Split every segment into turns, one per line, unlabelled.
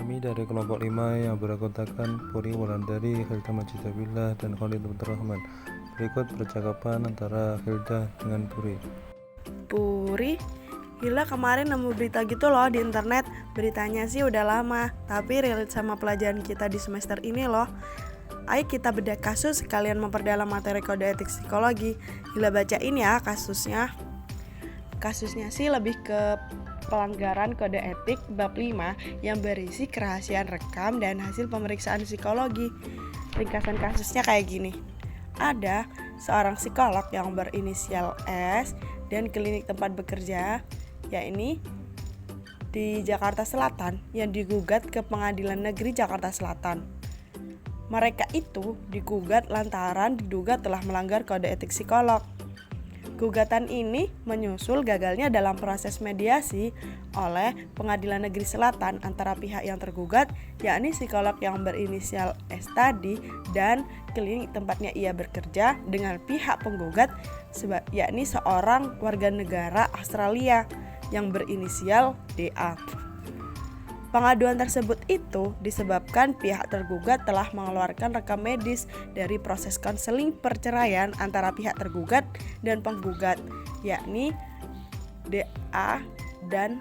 Kami dari kelompok 5 yang beranggotakan Puri Wulandari, Hilda Majidabillah, dan Khalid Abdurrahman. Berikut percakapan antara Hilda dengan Puri.
Puri, Hilda kemarin nemu berita gitu loh di internet. Beritanya sih udah lama, tapi relate sama pelajaran kita di semester ini loh. Ayo kita bedah kasus sekalian memperdalam materi kode etik psikologi. Hilda bacain ya kasusnya. Kasusnya sih lebih ke pelanggaran kode etik bab 5 yang berisi kerahasiaan rekam dan hasil pemeriksaan psikologi. Ringkasan kasusnya kayak gini. Ada seorang psikolog yang berinisial S dan klinik tempat bekerja, yakni di Jakarta Selatan, yang digugat ke Pengadilan Negeri Jakarta Selatan. Mereka itu digugat lantaran diduga telah melanggar kode etik psikolog. Gugatan ini menyusul gagalnya dalam proses mediasi oleh Pengadilan Negeri Selatan antara pihak yang tergugat, yakni psikolog yang berinisial S tadi, dan klinik tempatnya ia bekerja dengan pihak penggugat, yakni seorang warga negara Australia yang berinisial DA. Pengaduan tersebut itu disebabkan pihak tergugat telah mengeluarkan rekam medis dari proses konseling perceraian antara pihak tergugat dan penggugat, yakni DA dan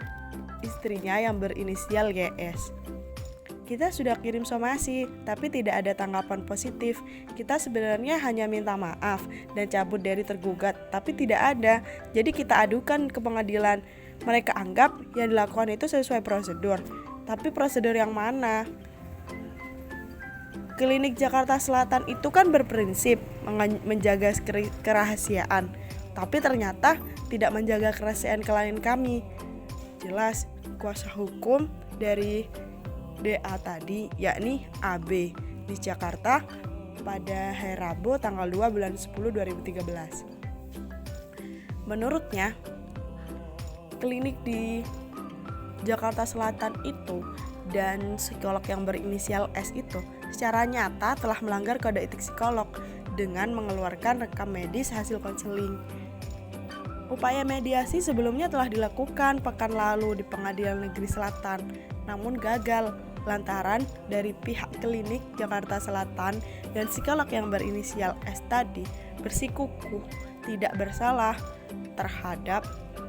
istrinya yang berinisial YS. Kita sudah kirim somasi, tapi tidak ada tanggapan positif. Kita sebenarnya hanya minta maaf dan cabut dari tergugat, tapi tidak ada. Jadi kita adukan ke pengadilan. Mereka anggap yang dilakukan itu sesuai prosedur. Tapi prosedur yang mana? Klinik Jakarta Selatan itu kan berprinsip menjaga kerahasiaan, tapi ternyata tidak menjaga kerahasiaan klien kami. Jelas kuasa hukum dari DA tadi, yakni AB di Jakarta pada hari Rabu tanggal 2 bulan 10 2013. Menurutnya, klinik di Jakarta Selatan itu dan psikolog yang berinisial S itu secara nyata telah melanggar kode etik psikolog dengan mengeluarkan rekam medis hasil konseling. Upaya mediasi sebelumnya telah dilakukan pekan lalu di Pengadilan Negeri Selatan, namun gagal lantaran dari pihak klinik Jakarta Selatan dan psikolog yang berinisial S tadi bersikukuh tidak bersalah terhadap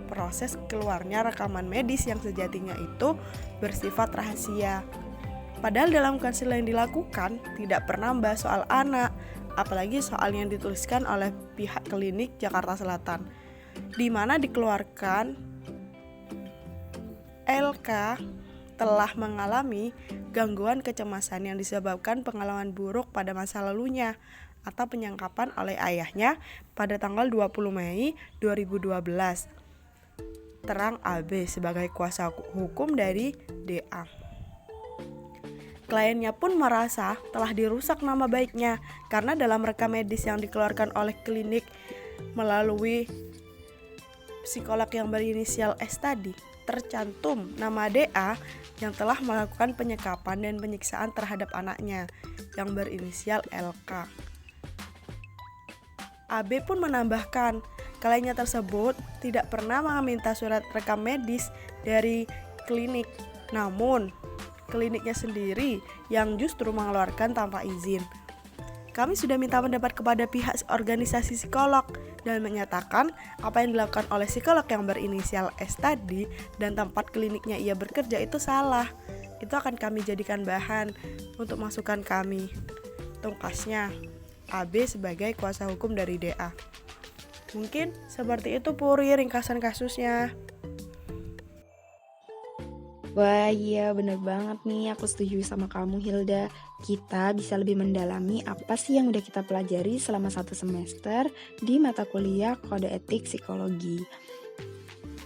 proses keluarnya rekaman medis yang sejatinya itu bersifat rahasia. Padahal dalam konseling yang dilakukan tidak pernah membahas soal anak, apalagi soal yang dituliskan oleh pihak klinik Jakarta Selatan, di mana dikeluarkan LK telah mengalami gangguan kecemasan yang disebabkan pengalaman buruk pada masa lalunya atau penyangkapan oleh ayahnya pada tanggal 20 Mei 2012. Terang AB sebagai kuasa hukum dari DA. Kliennya pun merasa telah dirusak nama baiknya karena dalam rekam medis yang dikeluarkan oleh klinik melalui psikolog yang berinisial S tadi tercantum nama DA yang telah melakukan penyekapan dan penyiksaan terhadap anaknya yang berinisial LK. AB pun menambahkan, kliennya tersebut tidak pernah meminta surat rekam medis dari klinik, namun kliniknya sendiri yang justru mengeluarkan tanpa izin. Kami sudah minta pendapat kepada pihak organisasi psikolog dan menyatakan apa yang dilakukan oleh psikolog yang berinisial S tadi dan tempat kliniknya ia bekerja itu salah. Itu akan kami jadikan bahan untuk masukan kami. Tungkasnya, AB sebagai kuasa hukum dari DA. Mungkin seperti itu Puri ringkasan kasusnya.
Wah iya bener banget nih, aku setuju sama kamu Hilda. Kita bisa lebih mendalami apa sih yang udah kita pelajari selama 1 semester di mata kuliah kode etik psikologi.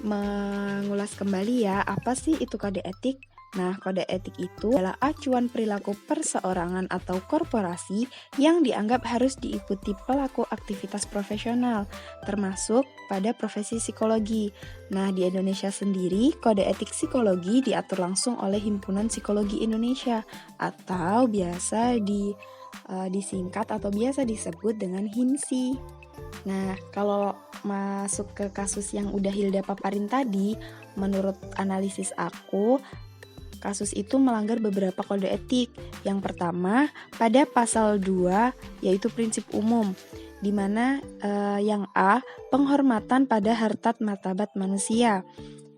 Mengulas kembali ya, apa sih itu kode etik? Nah, kode etik itu adalah acuan perilaku perseorangan atau korporasi yang dianggap harus diikuti pelaku aktivitas profesional, termasuk pada profesi psikologi. Nah, di Indonesia sendiri, kode etik psikologi diatur langsung oleh Himpunan Psikologi Indonesia atau biasa disingkat atau biasa disebut dengan HIMSI. Nah, kalau masuk ke kasus yang udah Hilda paparin tadi, menurut analisis aku, kasus itu melanggar beberapa kode etik. Yang pertama, pada pasal 2 yaitu prinsip umum, di mana yang A, penghormatan pada harkat martabat manusia.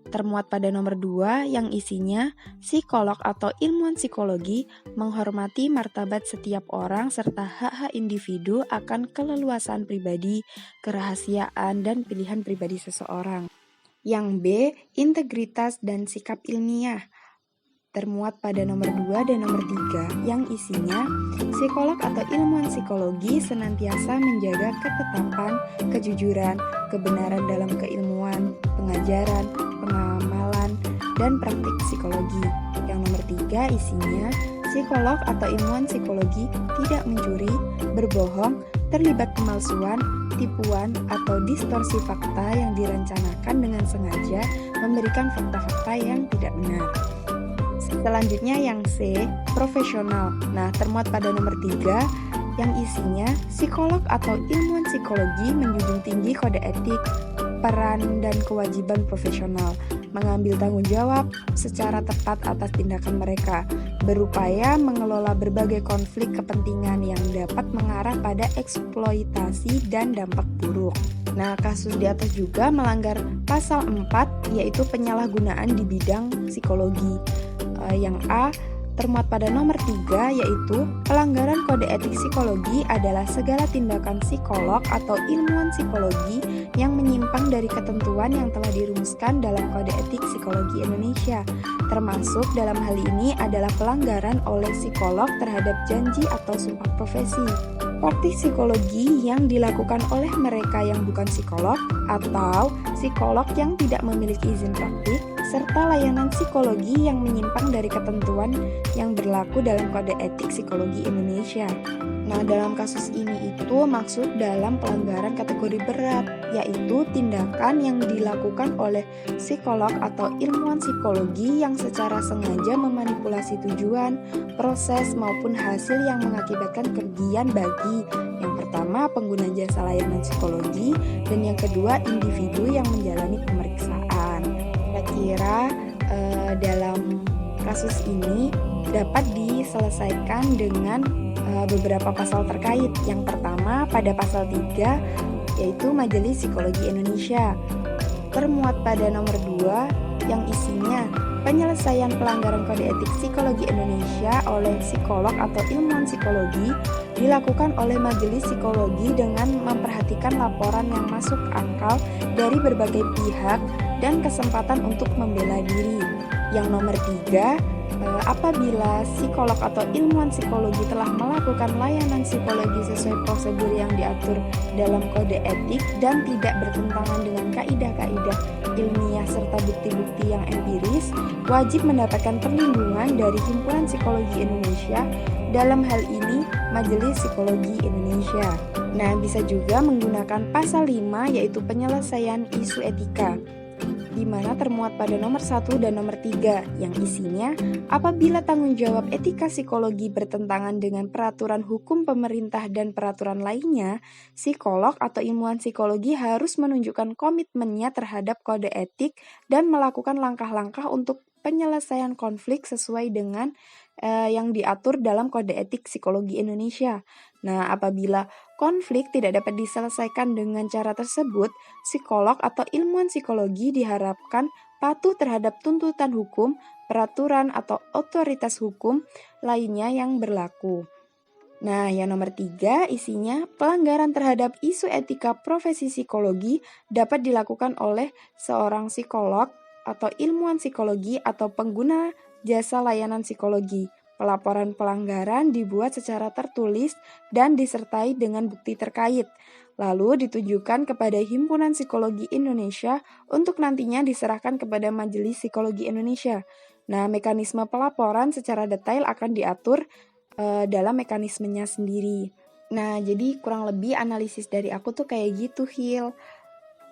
Termuat pada nomor 2 yang isinya psikolog atau ilmuwan psikologi menghormati martabat setiap orang serta hak-hak individu akan keleluasaan pribadi, kerahasiaan, dan pilihan pribadi seseorang. Yang B, integritas dan sikap ilmiah. Termuat pada nomor 2 dan nomor 3 yang isinya psikolog atau ilmuwan psikologi senantiasa menjaga ketetapan, kejujuran, kebenaran dalam keilmuan, pengajaran, pengamalan, dan praktik psikologi. Yang nomor 3 isinya psikolog atau ilmuwan psikologi tidak mencuri, berbohong, terlibat pemalsuan, tipuan, atau distorsi fakta yang direncanakan dengan sengaja memberikan fakta-fakta yang tidak benar. Selanjutnya yang C, profesional. Nah, termuat pada nomor 3 yang isinya psikolog atau ilmuwan psikologi menjunjung tinggi kode etik, peran dan kewajiban profesional, mengambil tanggung jawab secara tepat atas tindakan mereka, berupaya mengelola berbagai konflik kepentingan yang dapat mengarah pada eksploitasi dan dampak buruk. Nah, kasus di atas juga melanggar pasal 4 yaitu penyalahgunaan di bidang psikologi. Yang A, termuat pada nomor 3 yaitu pelanggaran kode etik psikologi adalah segala tindakan psikolog atau ilmuwan psikologi yang menyimpang dari ketentuan yang telah dirumuskan dalam kode etik psikologi Indonesia, termasuk dalam hal ini adalah pelanggaran oleh psikolog terhadap janji atau sumpah profesi. Praktik psikologi yang dilakukan oleh mereka yang bukan psikolog atau psikolog yang tidak memiliki izin praktik, serta layanan psikologi yang menyimpang dari ketentuan yang berlaku dalam kode etik psikologi Indonesia. Nah, dalam kasus ini itu maksud dalam pelanggaran kategori berat, yaitu tindakan yang dilakukan oleh psikolog atau ilmuwan psikologi yang secara sengaja memanipulasi tujuan, proses maupun hasil yang mengakibatkan kerugian bagi yang pertama pengguna jasa layanan psikologi dan yang kedua individu yang menjalani pemeriksaan. Kira-kira dalam kasus ini dapat diselesaikan dengan beberapa pasal terkait. Yang pertama pada pasal 3 yaitu Majelis Psikologi Indonesia. Termuat pada nomor 2 yang isinya penyelesaian pelanggaran kode etik psikologi Indonesia oleh psikolog atau ilmuwan psikologi dilakukan oleh Majelis Psikologi dengan memperhatikan laporan yang masuk akal dari berbagai pihak dan kesempatan untuk membela diri. Yang nomor 3, apabila psikolog atau ilmuwan psikologi telah melakukan layanan psikologi sesuai prosedur yang diatur dalam kode etik dan tidak bertentangan dengan kaidah-kaidah ilmiah serta bukti-bukti yang empiris, wajib mendapatkan perlindungan dari Himpunan Psikologi Indonesia, dalam hal ini Majelis Psikologi Indonesia. Nah, bisa juga menggunakan pasal 5 yaitu penyelesaian isu etika, di mana termuat pada nomor 1 dan nomor 3 yang isinya apabila tanggung jawab etika psikologi bertentangan dengan peraturan hukum pemerintah dan peraturan lainnya, psikolog atau ilmuwan psikologi harus menunjukkan komitmennya terhadap kode etik dan melakukan langkah-langkah untuk penyelesaian konflik sesuai dengan yang diatur dalam kode etik psikologi Indonesia. Nah, apabila konflik tidak dapat diselesaikan dengan cara tersebut, psikolog atau ilmuwan psikologi diharapkan patuh terhadap tuntutan hukum, peraturan atau otoritas hukum lainnya yang berlaku. Nah, yang nomor 3 isinya pelanggaran terhadap isu etika profesi psikologi dapat dilakukan oleh seorang psikolog atau ilmuwan psikologi atau pengguna jasa layanan psikologi. Pelaporan pelanggaran dibuat secara tertulis dan disertai dengan bukti terkait, lalu ditujukan kepada Himpunan Psikologi Indonesia untuk nantinya diserahkan kepada Majelis Psikologi Indonesia. Nah, mekanisme pelaporan secara detail akan diatur dalam mekanismenya sendiri. Nah, jadi kurang lebih analisis dari aku tuh kayak gitu, Hil.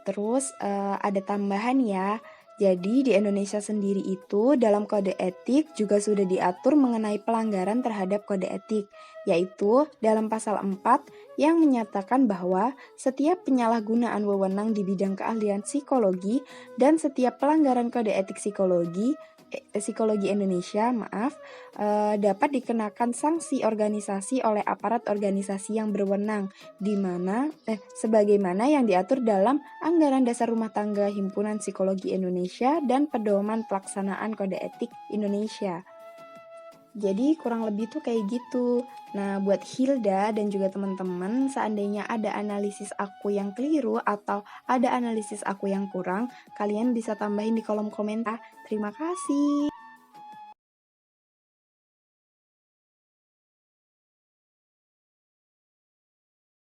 Terus ada tambahan ya. Jadi di Indonesia sendiri itu dalam kode etik juga sudah diatur mengenai pelanggaran terhadap kode etik, yaitu dalam pasal 4 yang menyatakan bahwa setiap penyalahgunaan wewenang di bidang keahlian psikologi dan setiap pelanggaran kode etik psikologi Psikologi Indonesia, dapat dikenakan sanksi organisasi oleh aparat organisasi yang berwenang, sebagaimana yang diatur dalam Anggaran Dasar Rumah Tangga Himpunan Psikologi Indonesia dan Pedoman Pelaksanaan Kode Etik Indonesia. Jadi kurang lebih tuh kayak gitu. Nah, buat Hilda dan juga teman-teman, seandainya ada analisis aku yang keliru atau ada analisis aku yang kurang, kalian bisa tambahin di kolom komentar. Terima kasih.